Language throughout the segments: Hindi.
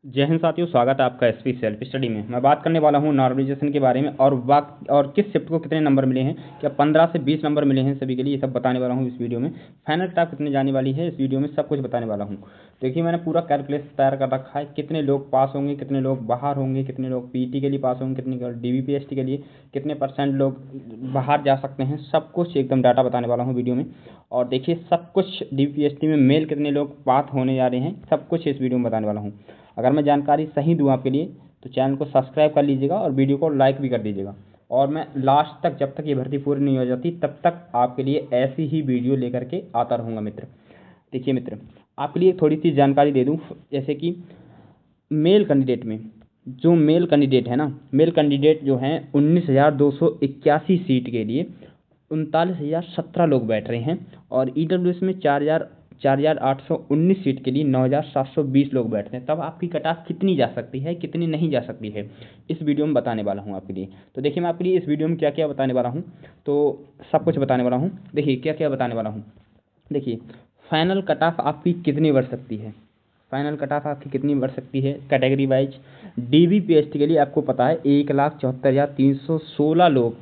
जय हिंद साथियों, स्वागत है आपका एसपी सेल्फ स्टडी में। मैं बात करने वाला हूं नॉर्मलाइजेशन के बारे में और किस शिफ्ट को कितने नंबर मिले हैं, क्या 15 से 20 नंबर मिले हैं सभी के लिए, ये सब बताने वाला हूं इस वीडियो में। फाइनल कट ऑफ कितने जाने वाली है इस वीडियो में सब कुछ बताने वाला हूं। देखिए, मैंने पूरा कैलकुलेशन तैयार कर रखा है, कितने लोग पास होंगे, कितने लोग बाहर होंगे, कितने लोग पीटी के लिए पास होंगे, कितने डीबीपीएसटी के लिए कितने % लोग बाहर जा सकते हैं, सब कुछ एकदम डाटा बताने वाला हूँ वीडियो में। और देखिए, सब कुछ डीबीपीएसटी में मेल कितने लोग पास होने जा रहे हैं, सब कुछ इस वीडियो में बताने वाला हूँ। अगर मैं जानकारी सही दूँ आपके लिए तो चैनल को सब्सक्राइब कर लीजिएगा और वीडियो को लाइक भी कर दीजिएगा। और मैं लास्ट तक, जब तक ये भर्ती पूरी नहीं हो जाती तब तक आपके लिए ऐसी ही वीडियो लेकर के आता रहूँगा मित्र। देखिए मित्र, आपके लिए थोड़ी सी जानकारी दे दूँ, जैसे कि मेल कैंडिडेट में जो मेल कैंडिडेट है ना, मेल कैंडिडेट जो हैं 19,281 सीट के लिए 39,017 लोग बैठ रहे हैं। और ईडब्ल्यूएस में 4,819 सीट के लिए 9,720 लोग बैठते हैं। तब आपकी कट ऑफ कितनी जा सकती है, कितनी नहीं जा सकती है, इस वीडियो में बताने वाला हूँ आपके लिए। तो देखिए, मैं आपके लिए इस वीडियो में क्या क्या बताने वाला हूँ, तो सब कुछ बताने वाला हूँ। देखिए क्या क्या बताने वाला हूँ। देखिए, फाइनल कट ऑफ आपकी कितनी बढ़ सकती है, फाइनल कट ऑफ आपकी कितनी बढ़ सकती है कैटेगरी वाइज। डीबीपीएसटी के लिए आपको पता है 1,74,316 लोग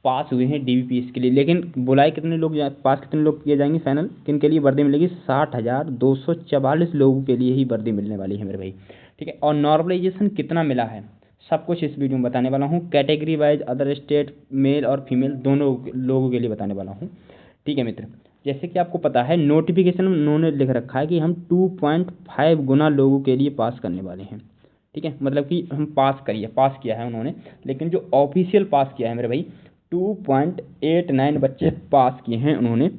पास हुए हैं डीबीपीएसटी के लिए, लेकिन बुलाए कितने लोग पास कितने लोग किए जाएंगे फाइनल, किन के लिए वर्दी मिलेगी, 60,244 लोगों के लिए ही वर्दी मिलने वाली है मेरे भाई। ठीक है, और नॉर्मलाइजेशन कितना मिला है सब कुछ इस वीडियो में बताने वाला हूँ। Category wise other state male और फीमेल दोनों लोगों के लिए बताने वाला हूँ। ठीक है मित्र, जैसे कि आपको पता है नोटिफिकेशन में उन्होंने लिख रखा है कि हम 2.5 गुना लोगों के लिए पास करने वाले हैं। ठीक है, मतलब कि हम पास किया है उन्होंने, लेकिन जो ऑफिशियल पास किया है मेरे भाई 2.89 बच्चे पास किए हैं उन्होंने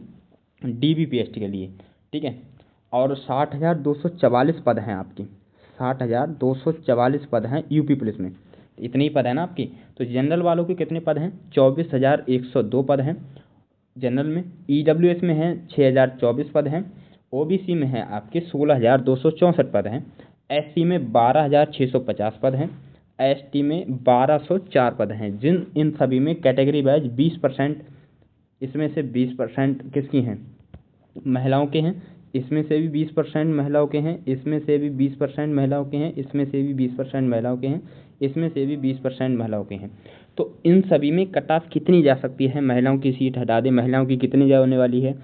डीबीपीएसटी के लिए। ठीक है, और 60,244 पद हैं आपकी, 60,244 पद हैं यूपी पुलिस में। इतने ही पद है ना आपकी। तो जनरल वालों के कितने पद हैं, 24,102 पद हैं जनरल में। ईडब्ल्यूएस में है 6,024 पद हैं। ओबीसी में है आपके 16,264 पद हैं। एससी में 12,650 पद हैं। एसटी में 1,204 पद हैं। इन सभी में कैटेगरी वाइज 20%, इसमें से 20% किसकी हैं, महिलाओं के हैं। इसमें से भी 20% महिलाओं के हैं, इसमें से भी 20% महिलाओं के हैं, इसमें से भी 20% महिलाओं के हैं, इसमें से भी 20% महिलाओं के हैं। तो इन सभी में कट ऑफ कितनी जा सकती है, महिलाओं की सीट हटा दें, महिलाओं की कितनी जाने वाली है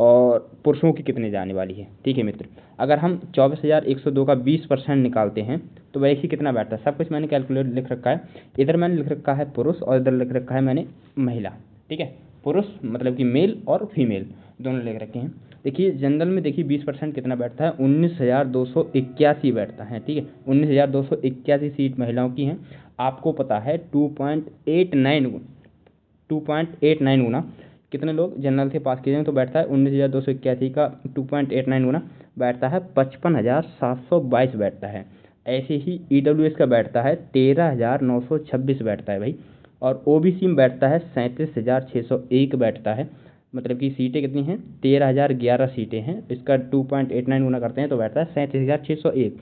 और पुरुषों की कितनी जाने वाली है। ठीक है मित्र, अगर हम 24,102 का 20% निकालते हैं तो वैसे कितना बैठता है, सब कुछ मैंने कैलकुलेट लिख रखा है। इधर मैंने लिख रखा है पुरुष और इधर लिख रखा है मैंने महिला। ठीक है, पुरुष मतलब कि मेल और फीमेल दोनों लिख रखे हैं। देखिए जनरल में देखिए 20% कितना बैठता है, 19,281 बैठता है। ठीक है, 19,281 सीट महिलाओं की हैं। आपको पता है 2.89 गुना कितने लोग जनरल से पास किए हैं, तो बैठता है 19,281 का 2.89 गुना बैठता है 55,722 बैठता है। ऐसे ही ईडब्ल्यूएस का बैठता है 13,926 बैठता है भाई। और ओबीसी में बैठता है 37,601 बैठता है। मतलब कि सीटें कितनी हैं, 13,011 सीटें हैं। इसका 2.89 गुना करते हैं तो बैठता है 37,601।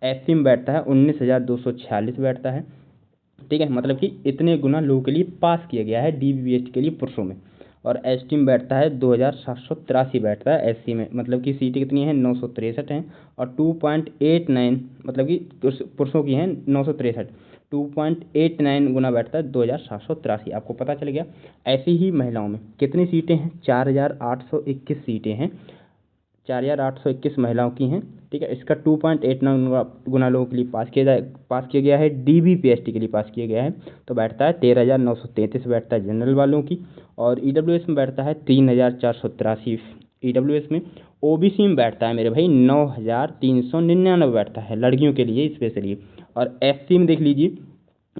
एससी में बैठता है 19,246 बैठता है। ठीक है, मतलब कि इतने गुना लोगों के लिए पास किया गया है डीबीपीएसटी के लिए पुरुषों में। और एसटी में बैठता है 2,783 बैठता है एससी में, मतलब कि सीटें कितनी हैं, 963 हैं। और 2.89 मतलब कि पुरुषों की हैं 963, 2.89 गुना बैठता है 2,783। आपको पता चल गया। ऐसी ही महिलाओं में कितनी सीटें हैं, 4,821 सीटें हैं, 4,821 महिलाओं की हैं। ठीक है, इसका 2.89 गुना लोगों के लिए पास किया गया है, डीबीपीएसटी के लिए पास किया गया है। तो बैठता है 13,933 बैठता है जनरल वालों की। और ईडब्ल्यूएस में बैठता है 3,483 ईडब्ल्यूएस में। ओबीसी में बैठता है मेरे भाई 9,399 बैठता है लड़कियों के लिए स्पेशली। और एससी में देख लीजिए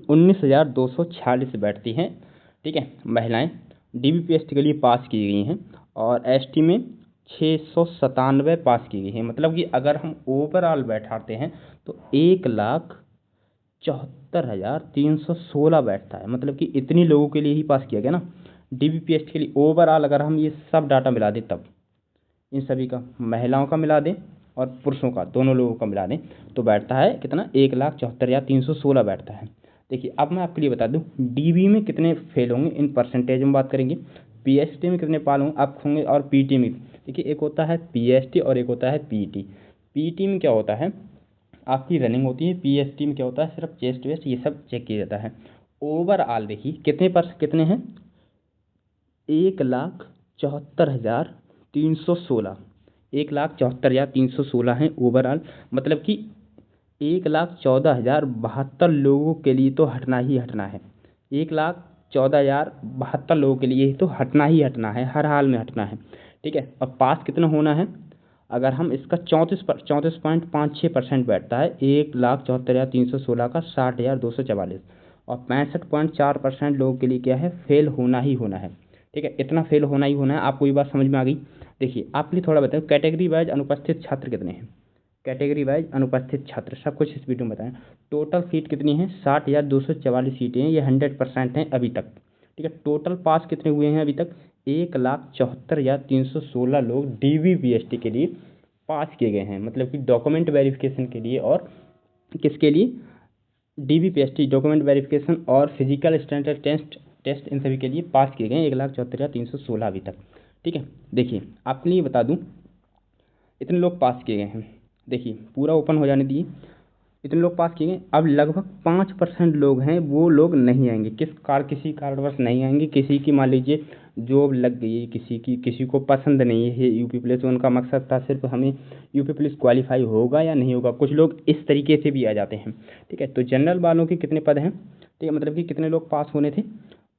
19,246 बैठती हैं। ठीक है, महिलाएं डीबीपीएसटी के लिए पास की गई हैं। और एसटी में 697 पास की गई है। मतलब कि अगर हम ओवरऑल बैठाते हैं तो 1,74,316 बैठता है। मतलब कि इतनी लोगों के लिए ही पास किया गया ना डीबीपीएसटी के लिए ओवरऑल। अगर हम ये सब डाटा मिला दें, तब इन सभी का महिलाओं का मिला दें और पुरुषों का, दोनों लोगों का मिला दें, तो बैठता है कितना, 1,74,316 बैठता है। देखिए, अब मैं आपके लिए बता दूं डीबी में कितने फेल होंगे, इन परसेंटेज में बात करेंगे। पीएसटी में कितने पाल होंगे आप होंगे, और पीटी में देखिए एक होता है पीएसटी और एक होता है पीटी। पीटी में क्या होता है, आपकी रनिंग होती है। पीएसटी में क्या होता है, सिर्फ चेस्ट वेस्ट ये सब चेक किया जाता है। ओवरऑल देखिए कितने हैं, 1,74,316, 1,74,316 हैं ओवरऑल। मतलब कि 1,14,072 लोगों के लिए तो हटना ही हटना है। 1,14,072 लोगों के लिए तो हटना ही हटना है, हर हाल में हटना है। ठीक है। और पास कितना होना है, अगर हम इसका 34.56% बैठता है 1,74,316 का 60,244, और 65.4% लोगों के लिए क्या है, फेल होना ही होना है। ठीक है, इतना फेल होना ही होना है। आपको ये बात समझ में आ गई। देखिए आपके लिए थोड़ा बताऊँ, कैटेगरी वाइज अनुपस्थित छात्र कितने हैं, कैटेगरी वाइज अनुपस्थित छात्र सब कुछ इस वीडियो में बताएं। टोटल सीट कितनी है, 60,244 सीटें हैं, ये 100% हैं अभी तक। ठीक है। टोटल पास कितने हुए हैं अभी तक, 1,74,316 लोग DVPST के लिए पास किए गए हैं। मतलब कि डॉक्यूमेंट वेरिफिकेशन के लिए, और किसके लिए, DVPST डॉक्यूमेंट वेरिफिकेशन और फिजिकल स्टैंडर्ड टेस्ट इन सभी के लिए पास किए गए हैं 1,74,316 अभी तक। ठीक है। देखिए आपके लिए बता दूं, इतने लोग पास किए गए हैं। देखिए पूरा ओपन हो जाने दिए, इतने लोग पास किए गए। अब लगभग 5% लोग हैं, वो लोग नहीं आएंगे, किसी कारणवश नहीं आएंगे। किसी की मान लीजिए जॉब लग गई, किसी को पसंद नहीं है यूपी पुलिस, उनका मकसद था सिर्फ हमें यूपी पुलिस क्वालिफाई होगा या नहीं होगा। कुछ लोग इस तरीके से भी आ जाते हैं। ठीक है। तो जनरल वालों के कितने पद हैं, ठीक है, मतलब कि कितने लोग पास होने थे,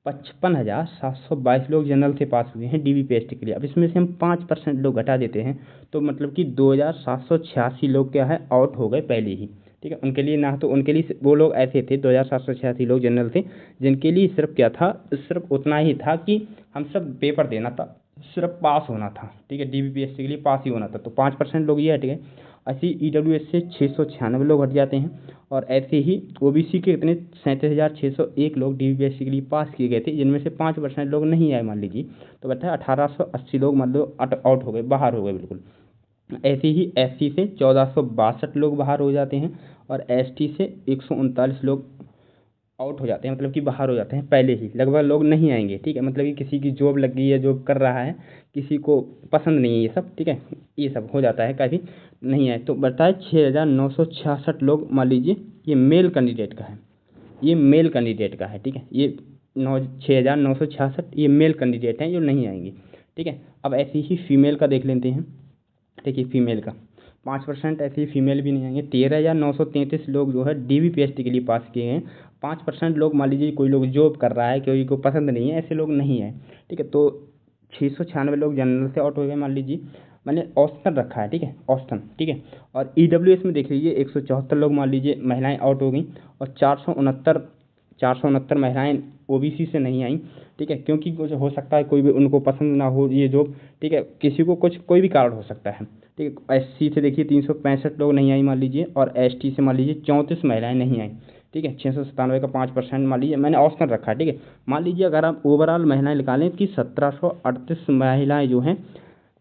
55,722 लोग जनरल से पास हुए हैं DVPST के लिए। अब इसमें से हम 5% लोग घटा देते हैं, तो मतलब कि 2,786 लोग क्या है, आउट हो गए पहले ही। ठीक है। उनके लिए ना, तो उनके लिए वो लोग ऐसे थे, 2,786 लोग जनरल थे, जिनके लिए सिर्फ क्या था, सिर्फ उतना ही था कि हम सब पेपर देना था, सिर्फ पास होना था। ठीक है। DVPST के लिए पास ही होना था, तो 5% लोग ये हट गए। ऐसे EWS से 696 लोग हट जाते हैं, और ऐसे ही OBC के कितने, 37,601 लोग DVPST के लिए पास किए गए थे, जिनमें से 5% लोग नहीं आए मान लीजिए, तो बैठा है 1,880 लोग मतलब आउट हो गए, बाहर हो गए बिल्कुल। ऐसे ही SC से 1,462 लोग बाहर हो जाते हैं, और ST से 139 लोग आउट हो जाते हैं, मतलब कि बाहर हो जाते हैं पहले ही, लगभग लोग नहीं आएंगे। ठीक है। मतलब कि किसी की जॉब लग गई है, जॉब कर रहा है, किसी को पसंद नहीं है ये सब। ठीक है। ये सब हो जाता है, काफ़ी नहीं आए, तो बताए 6,966 लोग मान लीजिए, ये मेल कैंडिडेट का है, ये मेल कैंडिडेट का है। ठीक है। ये 6,966 ये मेल कैंडिडेट हैं जो नहीं आएंगे। ठीक है। अब ऐसे ही फीमेल का देख लेते हैं। देखिए फीमेल का 5% ऐसे ही फीमेल भी नहीं आएंगे। 13,933 लोग जो है DVPST के लिए पास किए हैं। 5% लोग मान लीजिए कोई लोग जॉब कर रहा है, कोई को पसंद नहीं है, ऐसे लोग नहीं है। ठीक है। तो 696 लोग जनरल से आउट हो गए मान लीजिए, मैंने औसतन रखा है। ठीक है, औसतन। ठीक है। और EWS में देख लीजिए 174 लोग मान लीजिए महिलाएं आउट हो गई, और 469 महिलाएं OBC से नहीं आई। ठीक है। क्योंकि कुछ हो सकता है कोई भी उनको पसंद ना हो ये जॉब। ठीक है। किसी को कुछ कोई भी कारण हो सकता है। ठीक है। SC से देखिए 365 लोग नहीं आई मान लीजिए, और ST से मान लीजिए 34 महिलाएं नहीं आई। ठीक है। 697 का 5% मान लीजिए, मैंने ऑप्शन रखा है। ठीक है। मान लीजिए अगर आप ओवरऑल महिलाएं निकालें कि 1,738 महिलाएं जो हैं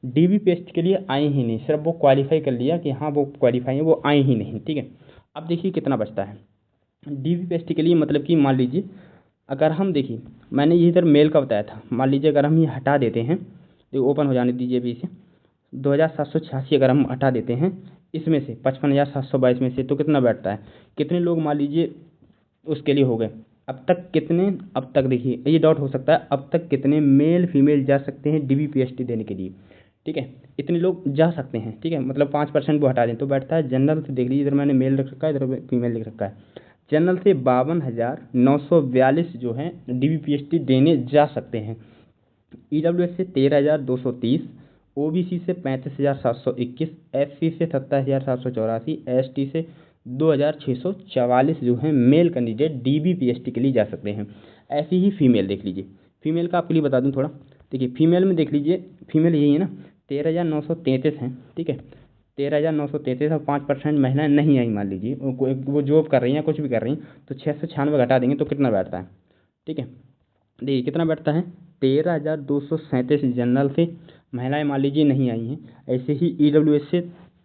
DVPST के लिए आई ही नहीं, सिर्फ वो क्वालिफाई कर लिया कि हाँ वो क्वालिफाई है, वो आई ही नहीं। ठीक है। अब देखिए कितना बचता है DVPST के लिए, मतलब कि मान लीजिए अगर हम देखिए, मैंने ये इधर मेल का बताया था, मान लीजिए अगर हम ये हटा देते हैं, तो ओपन हो जाने दीजिए अभी इसे, 2,786 अगर हम हटा देते हैं इसमें से, 55,722 में से, तो कितना बैठता है, कितने लोग मान लीजिए उसके लिए हो गए। अब तक कितने, अब तक देखिए ये डाउट हो सकता है, अब तक कितने मेल फीमेल जा सकते हैं DVPST देने के लिए। ठीक है। इतने लोग जा सकते हैं। ठीक है। मतलब 5% वो हटा दें तो बैठता है, जनरल से देख लीजिए, इधर मैंने मेल रख रखा है, इधर फीमेल लिख रखा है। जनरल से 52,942 जो हैं DVPST देने जा सकते हैं। EWS से 13,230, OBC से 35,721, SC से 27,784, ST से 2,644 जो हैं मेल कैंडिडेट DVPST के लिए जा सकते हैं। ऐसे ही फीमेल देख लीजिए, फीमेल का आपके लिए बता दूं थोड़ा। देखिए फीमेल में देख लीजिए, फीमेल यही है ना, 13,933 हैं। ठीक है। 13,933 और 5% महिलाएं नहीं आई मान लीजिए, वो जॉब कर रही हैं, कुछ भी कर रही हैं, तो 696 घटा देंगे तो कितना बैठता है। ठीक है। देखिए कितना बैठता है, 13,237 जनरल से महिलाएं मान लीजिए नहीं आई हैं। ऐसे ही EWS से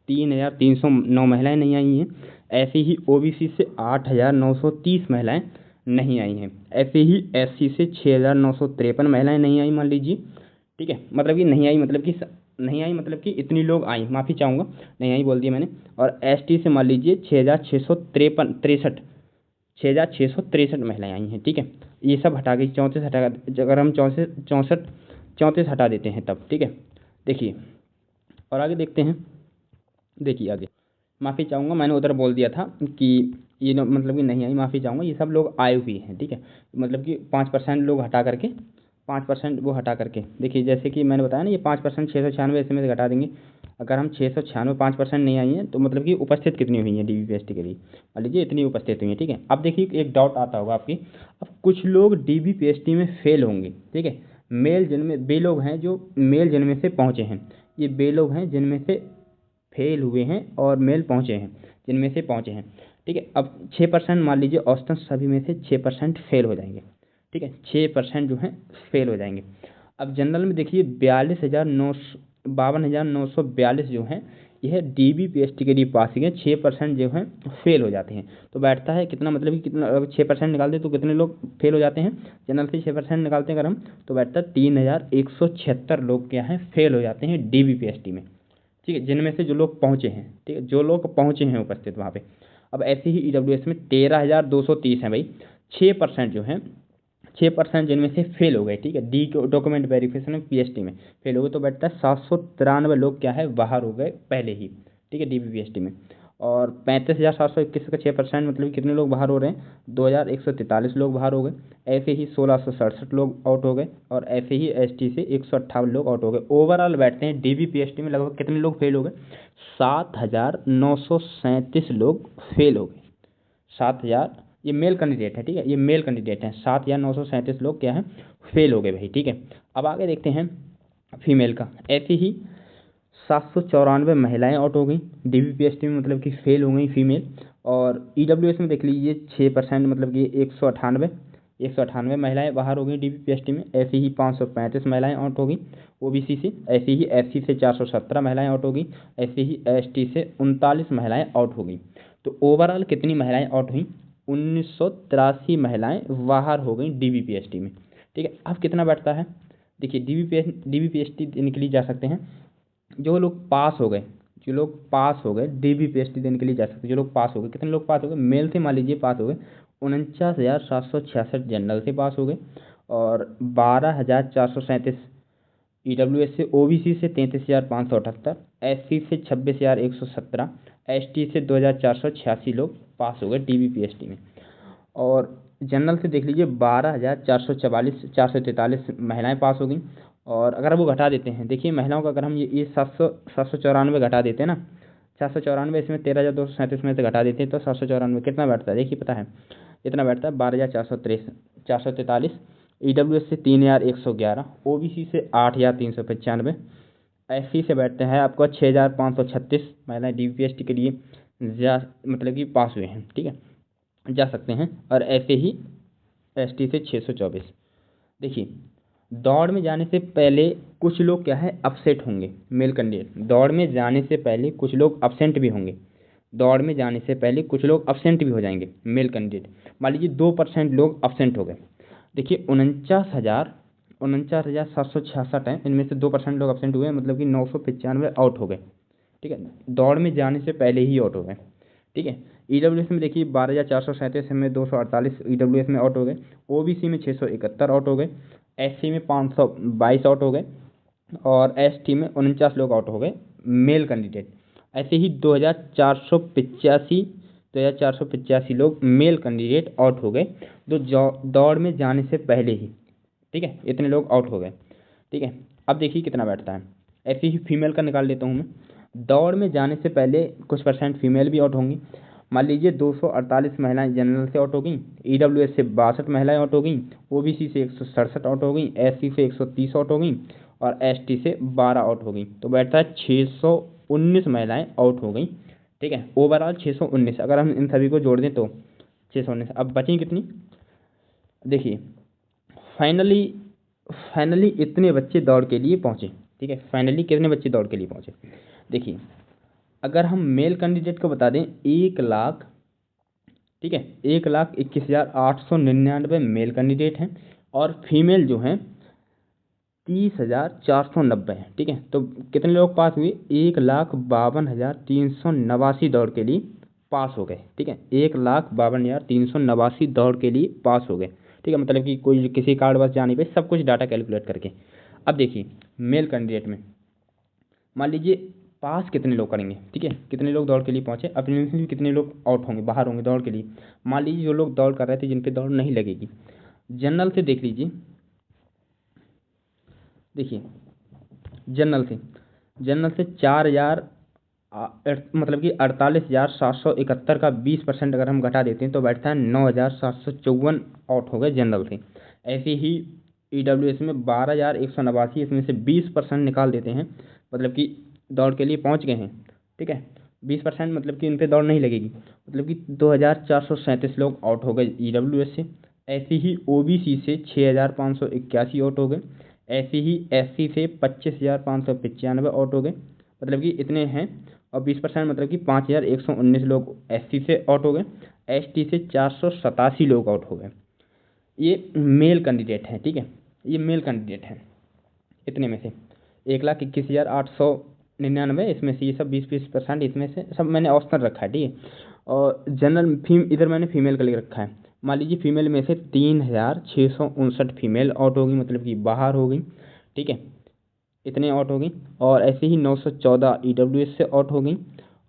3,309 महिलाएं नहीं आई हैं। ऐसे ही OBC से 8,930 महिलाएं नहीं आई हैं। ऐसे ही SC से 6,953 महिलाएं नहीं आई मान लीजिए। ठीक है। मतलब कि नहीं आई, मतलब कि नहीं आई, मतलब कि इतनी लोग आई, माफ़ी चाहूँगा, नहीं आई बोल दिया मैंने। और एसटी से मान लीजिए 6,663 महिलाएं आई हैं, ठीक है। ये सब हटा के 34 हटा, अगर हम 34 हटा देते हैं तब, ठीक है। देखिए और आगे देखते हैं। देखिए आगे, माफ़ी चाहूँगा, मैंने उधर बोल दिया था कि ये मतलब कि नहीं आई, माफ़ी चाहूँगा, ये सब लोग आए हुए हैं, ठीक है। मतलब कि 5% लोग हटा करके, 5% वो हटा करके, देखिए जैसे कि मैंने बताया ना, ये 5% 696 ऐसे में से घटा देंगे। अगर हम 696 5% नहीं आई हैं तो मतलब कि उपस्थित कितनी हुई है DBPST के लिए, मान लीजिए इतनी उपस्थित हुई है, ठीक है। अब देखिए एक डाउट आता होगा आपकी, अब कुछ लोग DBPST में फेल होंगे, ठीक है। मेल जिनमें वे लोग हैं जो मेल जिनमें से पहुँचे हैं, ये वे लोग हैं जिनमें से फेल हुए हैं और मेल पहुँचे हैं, जिनमें से पहुँचे हैं, ठीक है। अब 6% मान लीजिए औसतन सभी में से 6% फेल हो जाएंगे, ठीक है। 6% जो हैं फेल हो जाएंगे। अब जनरल में देखिए 52,942 जो हैं यह DBPST के लिए पास ही है, 6% जो हैं फेल हो जाते हैं। तो बैठता है कितना, मतलब कि कितना, अगर 6% निकाल दे तो कितने लोग फेल हो जाते हैं, जनरल से 6% निकालते हैं अगर हम, तो बैठता है 3,176 लोग क्या हैं फेल हो जाते हैं DBPST में, ठीक है। जिनमें से जो लोग पहुँचे हैं, ठीक है, जो लोग पहुँचे हैं उपस्थित वहाँ पे। अब ऐसे ही EWS में 13,230 हैं भाई, 6% जो हैं, 6% जिनमें से फेल हो गए, ठीक है। डी डॉक्यूमेंट वेरिफिकेशन में PST में फेल हो गए, तो बैठता है 793 लोग क्या है बाहर हो गए पहले ही, ठीक है, DBPST में। और 35,721 का 6% मतलब कितने लोग बाहर हो रहे हैं, 2,143 लोग बाहर हो गए। ऐसे ही 1,667 लोग आउट हो गए, और ऐसे ही ST से 158 लोग आउट हो गए। ओवरऑल बैठते हैं DBPST में लगभग कितने लोग फेल हो गए, 7,937 लोग फेल हो गए। 7,000, ये मेल कैंडिडेट है, ठीक है, ये मेल कैंडिडेट हैं, 7,937 लोग क्या हैं फेल हो गए भाई, ठीक है। अब आगे देखते हैं फीमेल का। ऐसे ही 794 महिलाएं आउट हो गई DBPST में, मतलब कि फेल हो गई फीमेल। और EWS में देख लीजिए 6% मतलब कि 198 महिलाएं बाहर हो गई DBPST में। ऐसे ही 535 महिलाएं आउट हो गई OBC से। ऐसे ही SC से 417 महिलाएं आउट हो गई। ऐसे ही ST से 39 महिलाएं आउट हो गई। तो ओवरऑल कितनी महिलाएं आउट हुई, 1983 महिलाएं बाहर हो गई DBPST में, ठीक है। अब कितना बैठता है, देखिए DBPST देने के लिए जा सकते हैं जो लोग पास हो गए, जो लोग पास हो गए DBPST देने के लिए जा सकते हैं। जो लोग पास हो गए, कितने लोग पास हो गए, मेल से मान लीजिए पास हो गए 49,766 जनरल से पास हो गए, और 12,437 EWS से, OBC से 33,578, SC से 26,117, ST से 2,486 लोग पास हो गए DBPST में। और जनरल से देख लीजिए 12,443 महिलाएं पास हो गई। और अगर वो घटा देते हैं, देखिए महिलाओं का अगर हम ये 794 घटा देते हैं ना, 794 इसमें 13,237 में से घटा देते हैं तो 794 कितना बैठता है, देखिए पता है इतना बैठता है 12,443। EWS से 3,111, OBC से 8,395, SC से बैठते हैं आपको 6,536 महिलाएं DBPST के लिए मतलब कि पास हुए हैं, ठीक है, जा सकते हैं। और ऐसे ही ST से 624। देखिए दौड़ में जाने से पहले कुछ लोग क्या है अपसेट होंगे, मेल कैंडिडेट दौड़ में जाने से पहले कुछ लोग अपसेंट भी होंगे, दौड़ में जाने से पहले कुछ लोग अपसेंट भी हो जाएंगे मेल कैंडिडेट। मान लीजिए 2% लोग अपसेंट हो गए, देखिए 49,766 हैं, इनमें से 2% लोग अपसेंट हुए, मतलब कि 995 आउट हो गए, ठीक है, दौड़ में जाने से पहले ही आउट हो गए, ठीक है। EWS में देखिए 12,437 में 248 EWS में आउट हो गए, OBC में 671 आउट हो गए, SC में 522 आउट हो गए, और ST में 49 लोग आउट हो गए मेल कैंडिडेट। ऐसे ही 2,485 लोग मेल कैंडिडेट आउट हो गए दौड़ में जाने से पहले ही, ठीक है, इतने लोग आउट हो गए, ठीक है। अब देखिए कितना बैठता है। ऐसे ही फीमेल का निकाल लेता हूँ मैं। दौड़ में जाने से पहले कुछ % फीमेल भी आउट होंगी। मान लीजिए 248 महिलाएं जनरल से आउट हो गई, EWS से 62 महिलाएं आउट हो गई, OBC से 167 आउट हो गई, SC से 130 आउट हो गई, और ST से 12 आउट हो गई। तो बैठता है 619 महिलाएं आउट हो गई, ठीक है, ओवरऑल 619। अगर हम इन सभी को जोड़ दें तो 619। अब बची कितनी, देखिए फाइनली इतने बच्चे दौड़ के लिए पहुँचे, ठीक है, फाइनली कितने बच्चे दौड़ के लिए पहुँचे। देखिए अगर हम मेल कैंडिडेट को बता दें 1,00,000, ठीक है, 1,21,899 मेल कैंडिडेट हैं, और फीमेल जो हैं 30,490 है। ठीक है, तो कितने लोग पास हुए? 1,52,389 दौड़ के लिए पास हो गए। ठीक है, 1,52,389 दौड़ के लिए पास हो गए। ठीक है, मतलब कि कोई किसी कारणवश जा नहीं पाए, सब कुछ डाटा कैलकुलेट करके। अब देखिए मेल कैंडिडेट में मान लीजिए पास कितने लोग करेंगे। ठीक है, कितने लोग दौड़ के लिए पहुंचे, अपने में से कितने लोग आउट होंगे, बाहर होंगे दौड़ के लिए। मान लीजिए जो लोग दौड़ कर रहे थे जिन पे दौड़ नहीं लगेगी, जनरल से देख लीजिए। देखिए जनरल से 4,000 मतलब कि 48,771 का 20% अगर हम घटा देते हैं तो बैठता है 9,754 आउट हो गए जनरल से। ऐसे ही EWS में 12,189, इसमें से 20% निकाल देते हैं, मतलब कि दौड़ के लिए पहुंच गए हैं। ठीक है, 20% मतलब कि उन पर दौड़ नहीं लगेगी, मतलब कि 2,437 लोग आउट हो गए EWS से। ऐसे ही OBC से 6,581 आउट हो गए। ऐसे ही SC से 25,595 आउट हो गए, मतलब कि इतने हैं। और 20% मतलब कि 5,119 लोग SC से आउट हो गए। ST से 487 लोग आउट हो गए। ये मेल कैंडिडेट हैं। ठीक है, ये मेल कैंडिडेट हैं। इतने में से 1,21,899, इसमें से ये सब 20% इसमें से सब मैंने ऑप्शनल रखा है। ठीक है, और जनरल इधर मैंने फीमेल का ले रखा है। मान लीजिए फीमेल में से 3,659 फीमेल आउट होगी, मतलब कि बाहर हो गई। ठीक है, इतने आउट हो गई। और ऐसे ही 914 EWS से आउट हो गई।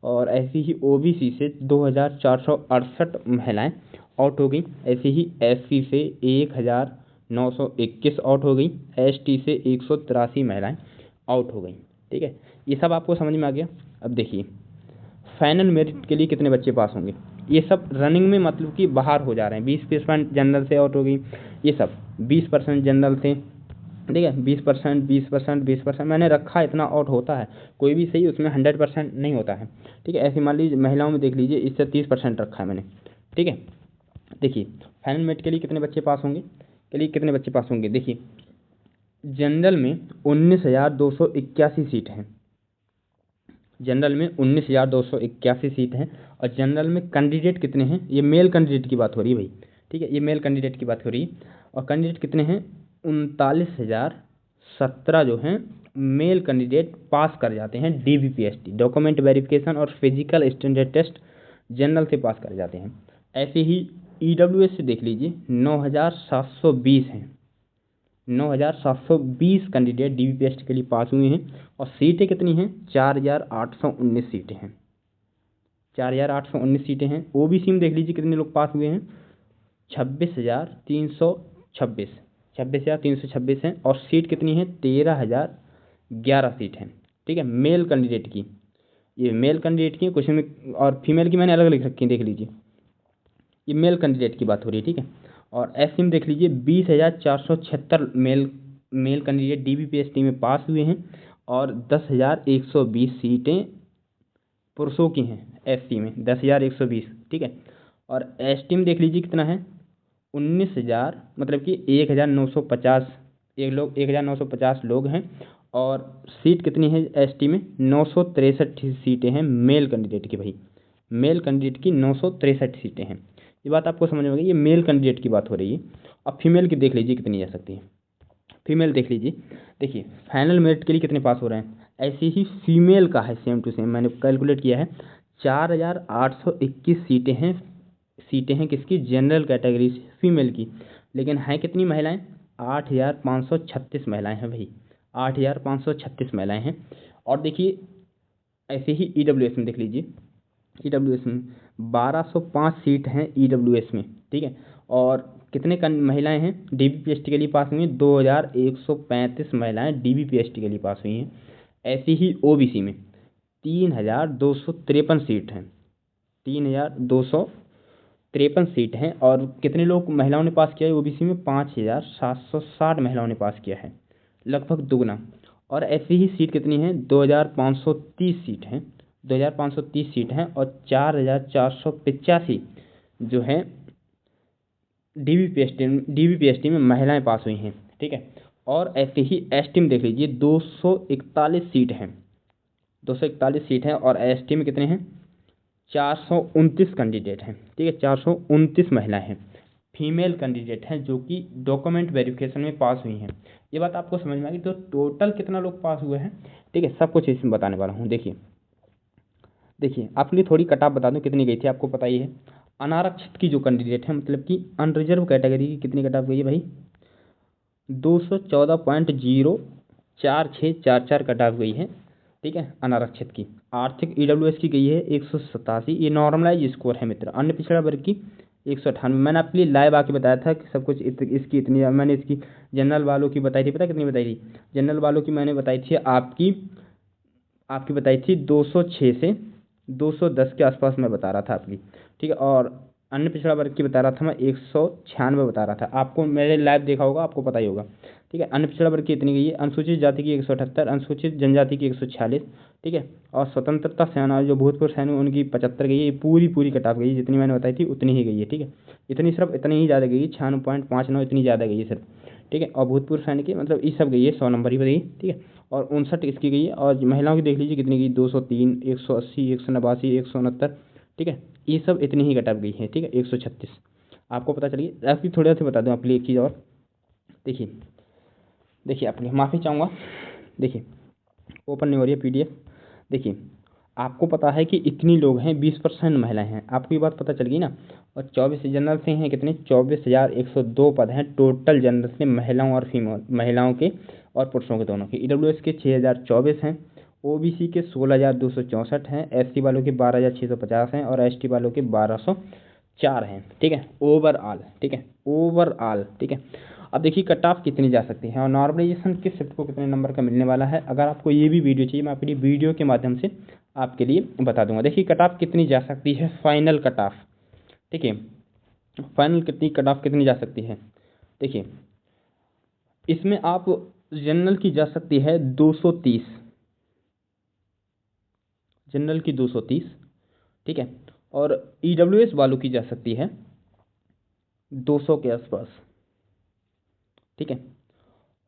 और ऐसे ही OBC से 2,468 महिलाएं आउट हो गई। ऐसे ही SC से 1,921 आउट हो गई। ST से 183 महिलाएं आउट हो गई। ठीक है, ये सब आपको समझ में आ गया। अब देखिए फाइनल मेरिट के लिए कितने बच्चे पास होंगे। ये सब रनिंग में मतलब कि बाहर हो जा रहे हैं। 20% जनरल से आउट हो गई, ये सब 20% जनरल से। ठीक है, 20%, 20%, 20% मैंने रखा, इतना आउट होता है। कोई भी सही उसमें 100% नहीं होता है। ठीक है, ऐसे मान लीजिए महिलाओं में देख लीजिए, इससे 30% रखा है मैंने। ठीक है, देखिए फाइनल मेरिट के लिए कितने बच्चे पास होंगे, देखिए जनरल में 19,281 सीट हैं। जनरल में 19,281 सीट हैं। और जनरल में कैंडिडेट कितने हैं, ये मेल कैंडिडेट की बात हो रही है भाई। ठीक है, ये मेल कैंडिडेट की बात हो रही है। और कैंडिडेट कितने हैं? 39,017 जो हैं मेल कैंडिडेट पास कर जाते हैं DBPST, डॉक्यूमेंट वेरिफिकेशन और फिजिकल स्टैंडर्ड टेस्ट जनरल से पास कर जाते हैं। ऐसे ही EWS से देख लीजिए 9,720 हैं। 9,720 कैंडिडेट DBPST के लिए पास हुए हैं। और सीटें कितनी हैं? 4,819 सीटें हैं। 4,819 सीटें हैं। OBC में देख लीजिए कितने लोग पास हुए हैं? 26,326, 26,326 हैं। और सीट कितनी है? 13,011 सीट हैं। ठीक है, मेल कैंडिडेट की, ये मेल कैंडिडेट की क्वेश्चन में, और फीमेल की मैंने अलग लिख रखी है, देख लीजिए। ये मेल कैंडिडेट की बात हो रही है। ठीक है, और SC में देख लीजिए 20,476 मेल कैंडिडेट DBPST में पास हुए हैं। और 10,120 सीटें पुरुषों की हैं SC में, 10,120। ठीक है, और ST में देख लीजिए कितना है? 19,000, मतलब कि 1,950 1,950 लोग हैं। और सीट कितनी है ST में? 963 सीटें हैं मेल कैंडिडेट की भाई। मेल कैंडिडेट की 963 सीटें हैं। ये बात आपको समझ में आ गई, ये मेल कैंडिडेट की बात हो रही है। अब फीमेल की देख लीजिए कितनी जा सकती है। फीमेल देख लीजिए, देखिए फाइनल मेरिट के लिए कितने पास हो रहे हैं। ऐसे ही फीमेल का है, सेम टू सेम मैंने कैलकुलेट किया है। 4,821 सीटें हैं किसकी? जनरल कैटेगरी से फीमेल की। लेकिन हैं कितनी महिलाएं? 8,536 महिलाएं हैं भाई। 8,536 महिलाएं हैं। और देखिए ऐसे ही EWS में देख लीजिए, EWS में 1,205 सीट हैं EWS में। ठीक है, और कितने महिलाएं हैं DBPST के लिए पास हुई हैं? 2,135 महिलाएं DBPST के लिए पास हुई हैं। ऐसे ही OBC में 3,253 सीट हैं। 3,253 सीट हैं। और कितने लोग महिलाओं ने पास किया है OBC में? 5,760 महिलाओं ने पास किया है, लगभग दुगना। और ऐसी ही सीट कितनी है? 2,530 सीट हैं। 2,530 सीट हैं। और 4,485 जो हैं DBPST में महिलाएं पास हुई हैं। ठीक है, और ऐसे ही ST में देख लीजिए 241 सीट हैं। 241 सीट हैं। और ST में कितने हैं? 429 कैंडिडेट हैं। ठीक है, 429 महिलाएं हैं। फीमेल कैंडिडेट हैं जो कि डॉक्यूमेंट वेरिफिकेशन में पास हुई हैं। ये बात आपको समझ में आ गई। तो टोटल कितना लोग पास हुए हैं, ठीक है, सब कुछ इसमें बताने वाला हूँ। देखिए आपके लिए थोड़ी कट ऑफ बता दूं कितनी गई थी, आपको पता ही है। अनारक्षित की जो कैंडिडेट है, मतलब कि अनरिजर्व कैटेगरी की, कितनी कट ऑफ गई है भाई, 214.04644 कट ऑफ गई है, ठीक है, अनारक्षित की। आर्थिक ईडब्ल्यूएस की गई है 187, ये नॉर्मलाइज स्कोर है मित्र। अन्य पिछड़ा वर्ग की 198। मैंने आपके लिए लाइव आके बताया था कि सब कुछ इसकी इतनी, मैंने इसकी जनरल वालों की बताई थी, पता कितनी बताई थी जनरल वालों की, मैंने बताई थी आपकी बताई थी 206 से 210 के आसपास मैं बता रहा था आपकी, ठीक है। और अन्य पिछड़ा वर्ग की बता रहा था मैं 196 बता रहा था, आपको मेरे लाइव देखा होगा, आपको पता ही होगा, ठीक है। अन्य पिछड़ा वर्ग की इतनी गई है, अनुसूचित जाति की 178, अनुसूचित जनजाति की 146, ठीक है। और स्वतंत्रता सेना जो भूतपूर्व सैनिक उनकी 75 गई है। ये पूरी कटाफ गई है, जितनी मैंने बताई थी उतनी ही गई है, ठीक है। इतनी ही ज़्यादा गई है, 96.59 इतनी ज़्यादा गई है सिर्फ, ठीक है। और भूतपूर्व सैनिक की मतलब ये सब गई है, 100 नंबर ही गई, ठीक है। और 59 इसकी गई है। और महिलाओं की देख लीजिए कितनी गई, 203, 180, 189, 169, ठीक है। ये सब इतनी ही कट ऑफ गई है, ठीक है। 136 आपको पता चलिए। आपकी थोड़ा सा बता दूं आपके लिए एक चीज़ और, देखिए आपके माफ़ी चाहूँगा, देखिए ओपन नहीं हो रही है पीडीएफ। देखिए आपको पता है कि इतनी लोग हैं, 20% महिलाएं हैं, आपको ये बात पता चल गई ना। और 24 जनरल से हैं कितने, 24,102 पद हैं टोटल जनरल से, महिलाओं और फीमेल, महिलाओं के और पुरुषों के दोनों के। ईडब्ल्यूएस के 6,024 हैं, ओबीसी के 16,264 हैं, एससी वालों के 12,650 हैं और एसटी वालों के 1,204 हैं, ठीक है, ओवरऑल, ठीक है, ओवरऑल, ठीक है। अब देखिए कट ऑफ कितनी जा सकती है और नॉर्मलाइजेशन किस शिफ्ट को कितने नंबर का मिलने वाला है। अगर आपको ये भी वीडियो चाहिए, मैं आपके लिए वीडियो के माध्यम से आपके लिए बता दूंगा। देखिए कट ऑफ कितनी जा सकती है, फाइनल कट ऑफ, ठीक है, फाइनल कट ऑफ कितनी जा सकती है। देखिए इसमें आप जनरल की जा सकती है 230, जनरल की 230, ठीक है। और ईडब्ल्यूएस वालों की जा सकती है 200 के आसपास, ठीक है।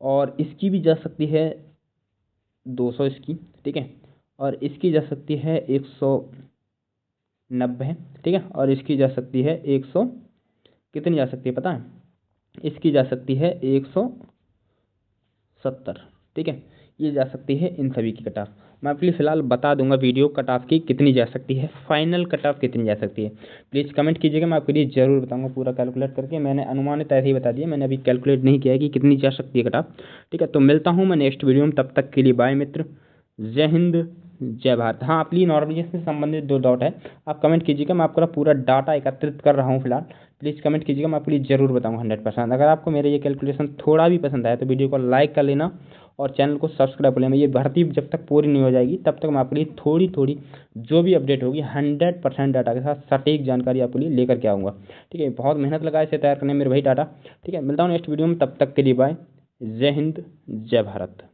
और इसकी भी जा सकती है 200 इसकी, ठीक है। और इसकी जा सकती है 190, ठीक है। और इसकी जा सकती है 100, कितनी जा सकती है पता है, इसकी जा सकती है 170, ठीक है। ये जा सकती है इन सभी की कट ऑफ। मैं आपके लिए फिलहाल बता दूंगा वीडियो कट ऑफ की कितनी जा सकती है, फाइनल कट ऑफ कितनी जा सकती है। प्लीज़ कमेंट कीजिएगा, मैं आपके लिए जरूर बताऊंगा पूरा कैलकुलेट करके। मैंने अनुमानित ऐसे ही बता दिया, मैंने अभी कैलकुलेट नहीं किया है कि कितनी जा सकती है कट ऑफ, ठीक है। तो मिलता हूँ मैं नेक्स्ट वीडियो में, तब तक के लिए बाय मित्र, जय हिंद जय भारत। हाँ आपके नॉर्मलाइजेशन से संबंधित 2 डाउट है, आप कमेंट कीजिएगा, मैं आपका पूरा डाटा एकत्रित कर रहा हूँ फिलहाल। प्लीज़ कमेंट कीजिएगा, मैं आपके लिए जरूर बताऊँगा 100%। अगर आपको मेरे ये कैलकुलेशन थोड़ा भी पसंद आया तो वीडियो को लाइक कर लेना और चैनल को सब्सक्राइब कर लेना। ये भर्ती जब तक पूरी नहीं हो जाएगी तब तक मैं आपके लिए थोड़ी जो भी अपडेट होगी 100% डाटा के साथ सटीक जानकारी आपके लिए लेकर के आऊँगा, ठीक है। बहुत मेहनत लगा इसे तैयार करने में मेरे भाई डाटा, ठीक है। मिलता हूँ नेक्स्ट वीडियो में, तब तक के लिए बाय, जय हिंद जय भारत।